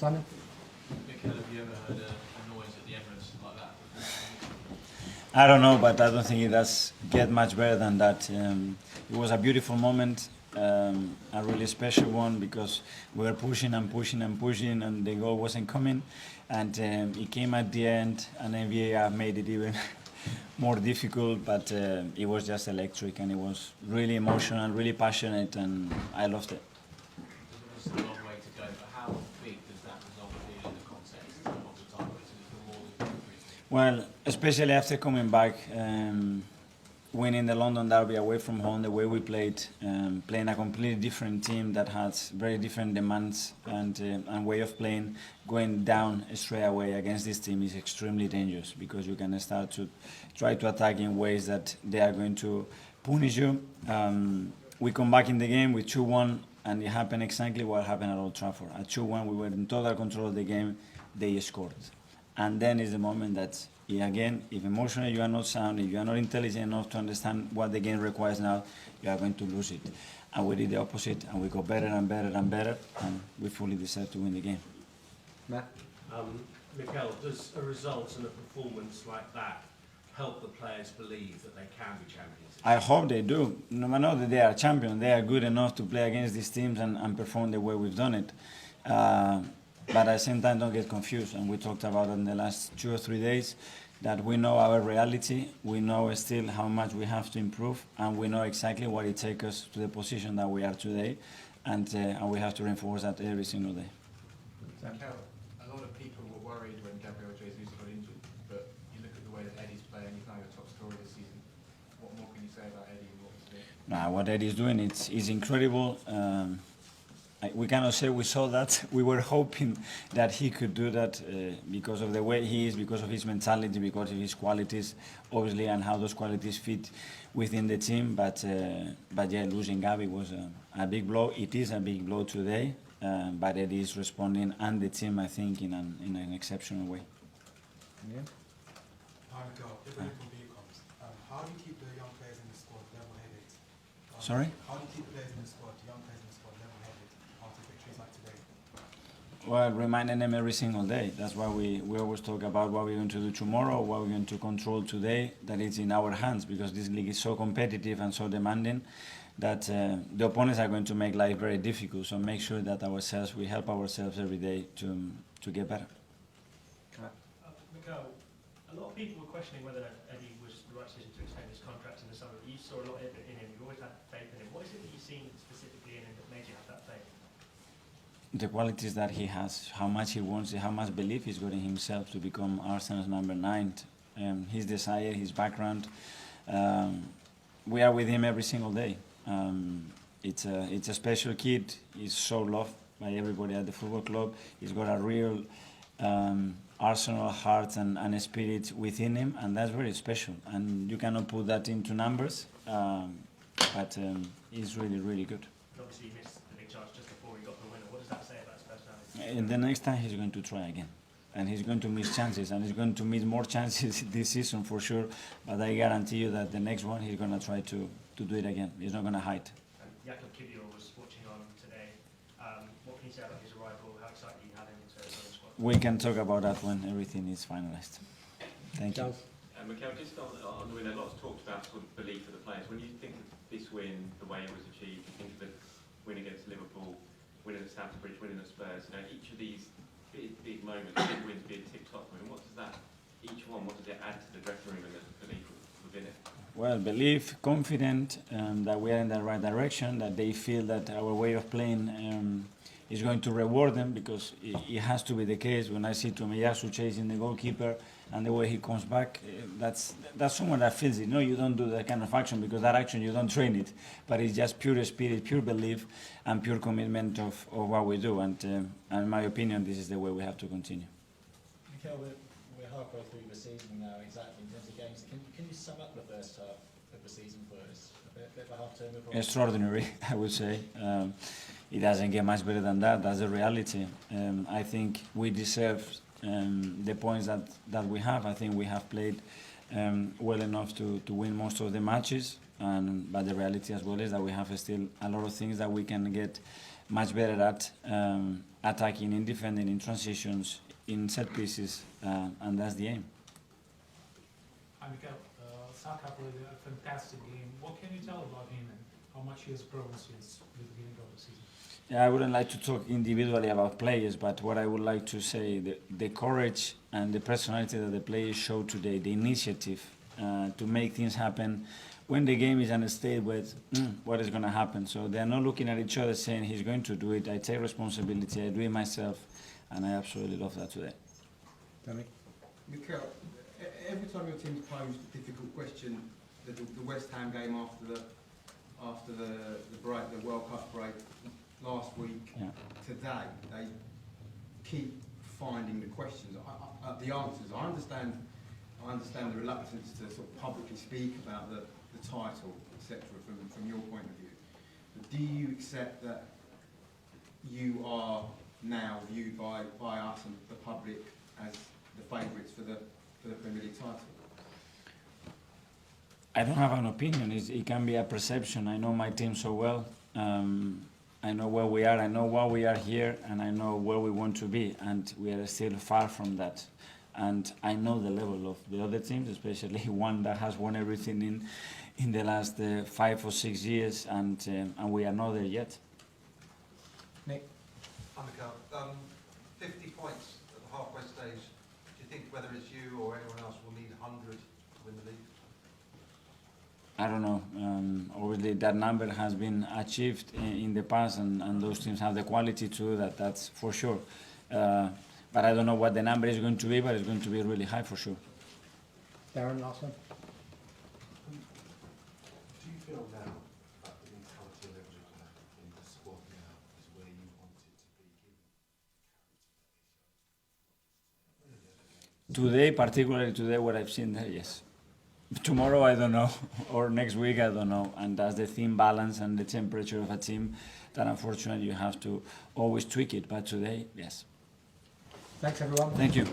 Simon? Mikel, have you ever heard a noise at the Emirates like that? I don't know, but I don't think it does get much better than that. It was a beautiful moment, a really special one, because we were pushing and pushing and pushing, and the goal wasn't coming, and it came at the end, and then VAR made it even more difficult, but it was just electric, and it was really emotional, really passionate, and I loved it. There's obviously a long way to go, but how big does that result feel in the context of the title? Is it more than Well, especially after coming back, winning the London Derby away from home, the way we played, playing a completely different team that has very different demands and way of playing, going down straight away against this team is extremely dangerous, because you can start to try to attack in ways that they are going to punish you. We come back in the game with 2-1, and it happened exactly what happened at Old Trafford. At 2-1, we were in total control of the game, they scored. And then is the moment that, again, if emotionally you are not sound, if you are not intelligent enough to understand what the game requires now, you are going to lose it. And we did the opposite, and we got better and better and better, and we fully deserve to win the game. Matt? Mikel, does a result and a performance like that help the players believe that they can be champions? I hope they do. No matter that they are champions, they are good enough to play against these teams and perform the way we've done it. But at the same time, don't get confused. And we talked about it in the last 2 or 3 days, that we know our reality, we know still how much we have to improve, and we know exactly what it takes us to the position that we are today, and we have to reinforce that every single day. Mikel, a lot of people were worried when Gabriel Jesus got injured, but you look at the way that Eddie's playing, he's now your top scorer this season. What more can you say about Eddie and what he's doing? What Eddie's doing is incredible. We cannot say we saw that. We were hoping that he could do that because of the way he is, because of his mentality, because of his qualities, obviously, and how those qualities fit within the team. But yeah, losing Gabi was a big blow. It is a big blow today, but Eddie is responding, and the team, I think, in an exceptional way. Yeah. Mikel, if anything from you comes, how do you keep the young players in the squad level-headed? Sorry? How do you keep players in the squad, young players in the squad, level-headed after victories like today? Well, reminding them every single day. That's why we always talk about what we're going to do tomorrow, what we're going to control today, that it's in our hands, because this league is so competitive and so demanding that the opponents are going to make life very difficult. So make sure that we help ourselves every day to get better. Mikel, a lot of people were questioning whether Eddie was the right decision to extend his contract in the summer. You saw a lot of it in him. You've always had faith in him. What is it that you've seen specifically in him that made you have that faith? The qualities that he has, how much he wants, how much belief he's got in himself to become Arsenal's number 9, his desire, his background. We are with him every single day. It's a special kid. He's so loved by everybody at the football club. He's got a real Arsenal heart and spirit within him, and that's very special. And you cannot put that into numbers, but he's really, really good. Obviously, you missed the big chance just before he got the winner. What does that say about his personality? And the next time he's going to try again, and he's going to miss chances, and he's going to miss more chances this season for sure. But I guarantee you that the next one he's going to try to do it again. He's not going to hide. Jakob Kiwior was watching on today. What can you say about his arrival? How excited you have him to join the squad? We can talk about that when everything is finalized. Thank you. Mikel, just on the win, a lot's talked about sort of belief of the players. When you think of this win, the way it was achieved, you think of the win against Liverpool, winning at Stamford Bridge, winning at Spurs, each of these big moments, big wins, big tick-tock win, what does it add to the dressing room and the belief within it? Well, belief, confident that we are in the right direction, that they feel that our way of playing is going to reward them, because it has to be the case. When I see Tomiyasu chasing the goalkeeper and the way he comes back, that's someone that feels it. No, you don't do that kind of action, because that action you don't train it, but it's just pure spirit, pure belief, and pure commitment of what we do. And in my opinion, this is the way we have to continue. Mikel, we're halfway through the season now, exactly, in terms of games. Can you sum up the first half of the season for us? A bit of a half-term report? Extraordinary, I would say. It doesn't get much better than that. That's the reality. I think we deserve the points that we have. I think we have played well enough to win most of the matches. But the reality as well is that we have still a lot of things that we can get much better at. attacking, in defending, in transitions, in set pieces, and that's the aim. Hi, Mikel. Saka played a fantastic game. What can you tell about him and how much he has grown since the beginning of the season? Yeah, I wouldn't like to talk individually about players, but what I would like to say, the courage and the personality that the players showed today, the initiative to make things happen when the game is in a state with what is going to happen. So they're not looking at each other saying, he's going to do it, I take responsibility, I do it myself, and I absolutely love that today. Danny? Mikel, every time your team's posed a difficult question, the West Ham game after the break, the World Cup break last week, Yeah. today, they keep finding the questions, the answers. I understand the reluctance to sort of publicly speak about the title, etc. From your point of view. But do you accept that you are now viewed by us and the public as the favourites for the Premier League title? I don't have an opinion. It can be a perception. I know my team so well. I know where we are. I know why we are here, and I know where we want to be. And we are still far from that. And I know the level of the other teams, especially one that has won everything in the last 5 or 6 years, and we are not there yet. Nick? Hi, Mikel. 50 points at the halfway stage. Do you think whether it's you or anyone else will need 100 to win the league? I don't know. Obviously, that number has been achieved in the past, and those teams have the quality to do that. That's for sure. But I don't know what the number is going to be, but it's going to be really high for sure. Darren, last one? Do you feel now that the mentality of everyone in the squad now is where you want it to be? Today, particularly today, what I've seen there, yes. Tomorrow, I don't know, or next week, I don't know. And that's the team balance and the temperature of a team that unfortunately you have to always tweak it. But today, yes. Thanks, everyone. Thank you.